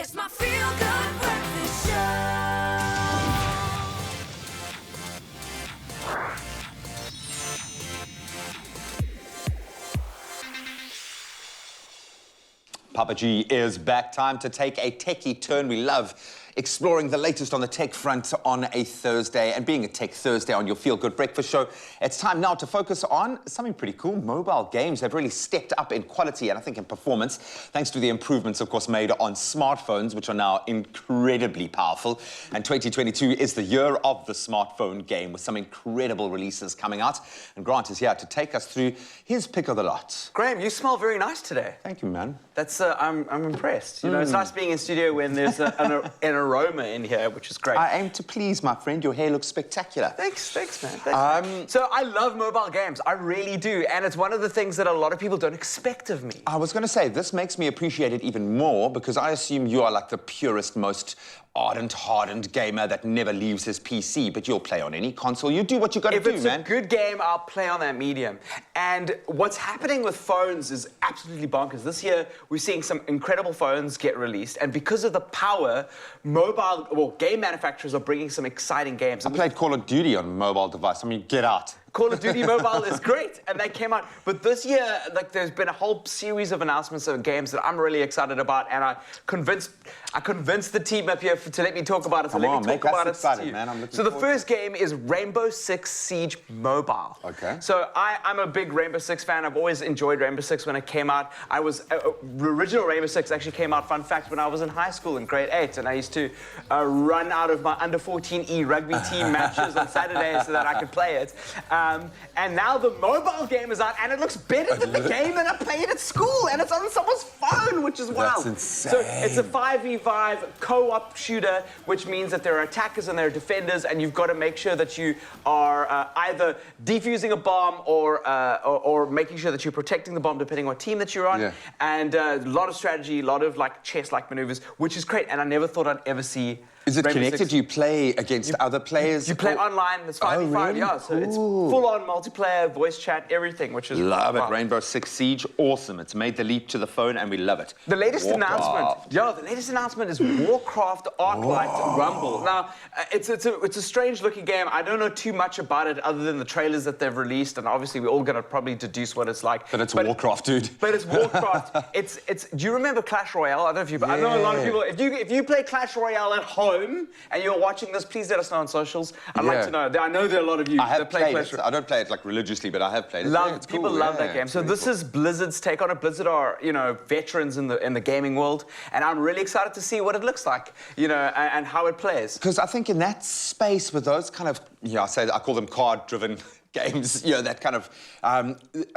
It's my feel-good breakfast show. Papa G is back. Time to take a techie turn. We love exploring the latest on the tech front on a Thursday. And being a Tech Thursday on your Feel Good Breakfast Show, it's time now to focus on something pretty cool. Mobile games have really stepped up in quality and I think in performance, thanks to the improvements, of course, made on smartphones, which are now incredibly powerful. And 2022 is the year of the smartphone game, with some incredible releases coming out. And Grant is here to take us through his pick of the lot. Graham, you smell very nice today. Thank you, man. That's I'm impressed. You know, it's nice being in studio when there's an aroma in here, which is great. I aim to please, my friend. Your hair looks spectacular. Thanks, man. Thanks. So I love mobile games. I really do, and it's one of the things that a lot of people don't expect of me. I was going to say, this makes me appreciate it even more because I assume you are like the purest, most ardent, hardened gamer that never leaves his PC, but you'll play on any console. You do what you got to do, man. If it's a good game, I'll play on that medium. And what's happening with phones is absolutely bonkers. This year, we're seeing some incredible phones get released, and because of the power, game manufacturers are bringing some exciting games. I played Call of Duty on a mobile device. I mean, get out. Call of Duty Mobile is great, and they came out. But this year, like, there's been a whole series of announcements of games that I'm really excited about, and I convinced the team up here to let me talk about it. So let me talk about it to you. Man. So the first game is Rainbow Six Siege Mobile. Okay. So I'm a big Rainbow Six fan. I've always enjoyed Rainbow Six when it came out. The original Rainbow Six actually came out, fun fact, when I was in high school in grade 8, and I used to run out of my under 14E rugby team matches on Saturdays so that I could play it. And now the mobile game is out, and it looks better than the game that I played at school, and it's on someone's phone, which is wild. That's insane. So it's a 5v5 co-op shooter, which means that there are attackers and there are defenders, and you've got to make sure that you are either defusing a bomb or making sure that you're protecting the bomb, depending on what team that you're on. Yeah. And a lot of strategy, a lot of like chess-like maneuvers, which is great. And I never thought I'd ever see. Is it Rainbow connected? Six. Do you play against other players? You play online, it's 5v5, really? yeah. So it's Cool. full-on multiplayer, voice chat, everything, which is... Love it. wow. Rainbow Six Siege, awesome. It's made the leap to the phone, and we love it. The latest Warcraft. announcement is Warcraft Arclight Rumble. Now, it's a strange-looking game. I don't know too much about it other than the trailers that they've released, and obviously we're all going to probably deduce what it's like. But it's Warcraft, dude. But it's Warcraft. Do you remember Clash Royale? I don't know if you... I know a lot of people... If you play Clash Royale at home and you're watching this, please let us know on socials. I'd like to know. I know there are a lot of you I have that play played Clash it. I don't play it like religiously, but I have played it. It's People cool. love that game. So this is Blizzard's take on it. Blizzard are, veterans in the gaming world, and I'm really excited to see what it looks like, and how it plays. Because I think in that space with those kind of, I call them card-driven games, that kind of,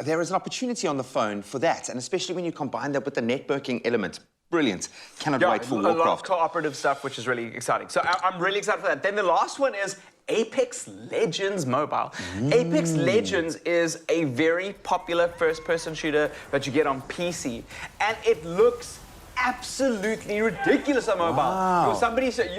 there is an opportunity on the phone for that, and especially when you combine that with the networking element. Brilliant. Cannot wait for Warcraft. A lot of cooperative stuff, which is really exciting. So I'm really excited for that. Then the last one is Apex Legends Mobile. Apex Legends is a very popular first-person shooter that you get on PC, and it looks absolutely ridiculous on mobile. Wow. Somebody said,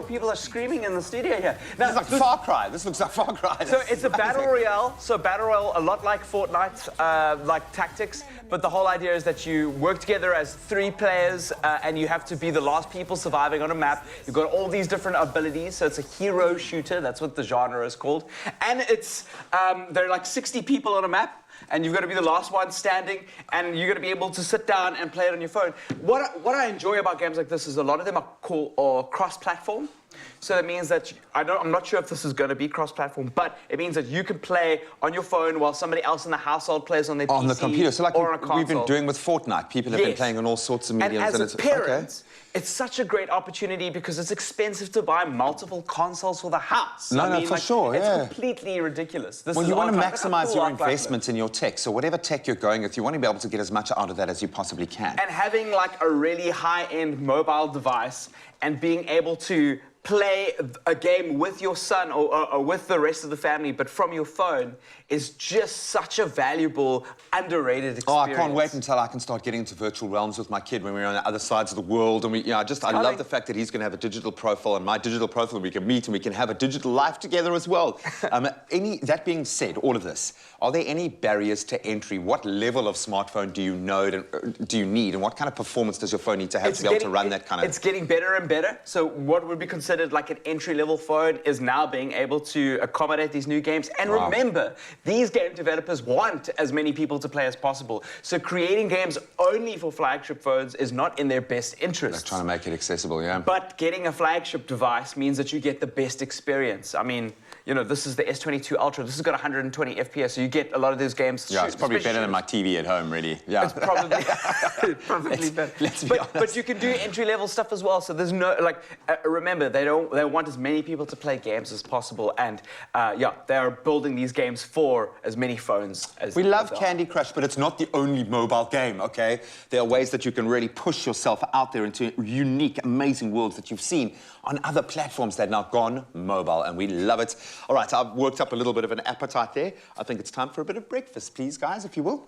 people are screaming in the studio here. Now, this looks like Far Cry. This looks like Far Cry. So it's a battle royale. So battle royale, a lot like Fortnite, like tactics. But the whole idea is that you work together as 3 players, and you have to be the last people surviving on a map. You've got all these different abilities. So it's a hero shooter. That's what the genre is called. And it's there are like 60 people on a map. And you've got to be the last one standing, and you're going to be able to sit down and play it on your phone. What I enjoy about games like this is a lot of them are cross-platform. So that means that I'm not sure if this is going to be cross-platform, but it means that you can play on your phone while somebody else in the household plays on their PC on the computer. So like or on a console. we've been doing with Fortnite. People have been playing on all sorts of mediums. And as a parent, it's such a great opportunity because it's expensive to buy multiple consoles for the house. For sure, It's completely ridiculous. Well, you want to maximize your investment in your tech. So whatever tech you're going with, you want to be able to get as much out of that as you possibly can. And having like a really high-end mobile device and being able to play a game with your son or with the rest of the family, but from your phone, is just such a valuable, underrated experience. Oh, I can't wait until I can start getting into virtual realms with my kid when we're on the other sides of the world. And I love the fact that he's going to have a digital profile and my digital profile, and we can meet and we can have a digital life together as well. That being said, all of this, are there any barriers to entry? What level of smartphone do you need, and what kind of performance does your phone need to have to be able to run that kind of... It's getting better and better. So what would be considered like an entry-level phone is now being able to accommodate these new games. And remember, these game developers want as many people to play as possible. So creating games only for flagship phones is not in their best interest. They're trying to make it accessible, yeah. But getting a flagship device means that you get the best experience. I mean, you know, this is the S22 Ultra. This has got 120 FPS, so you get a lot of those games. Yeah, it's probably better than my TV at home, really. Yeah. It's probably better. Let's be honest. But you can do entry-level stuff as well. So there's no, like, remember, they want as many people to play games as possible. And, yeah, they are building these games for as many phones as... We love Candy Crush, but it's not the only mobile game, okay? There are ways that you can really push yourself out there into unique, amazing worlds that you've seen on other platforms that have now gone mobile, and we love it. All right, I've worked up a little bit of an appetite there. I think it's time for a bit of breakfast, please, guys, if you will.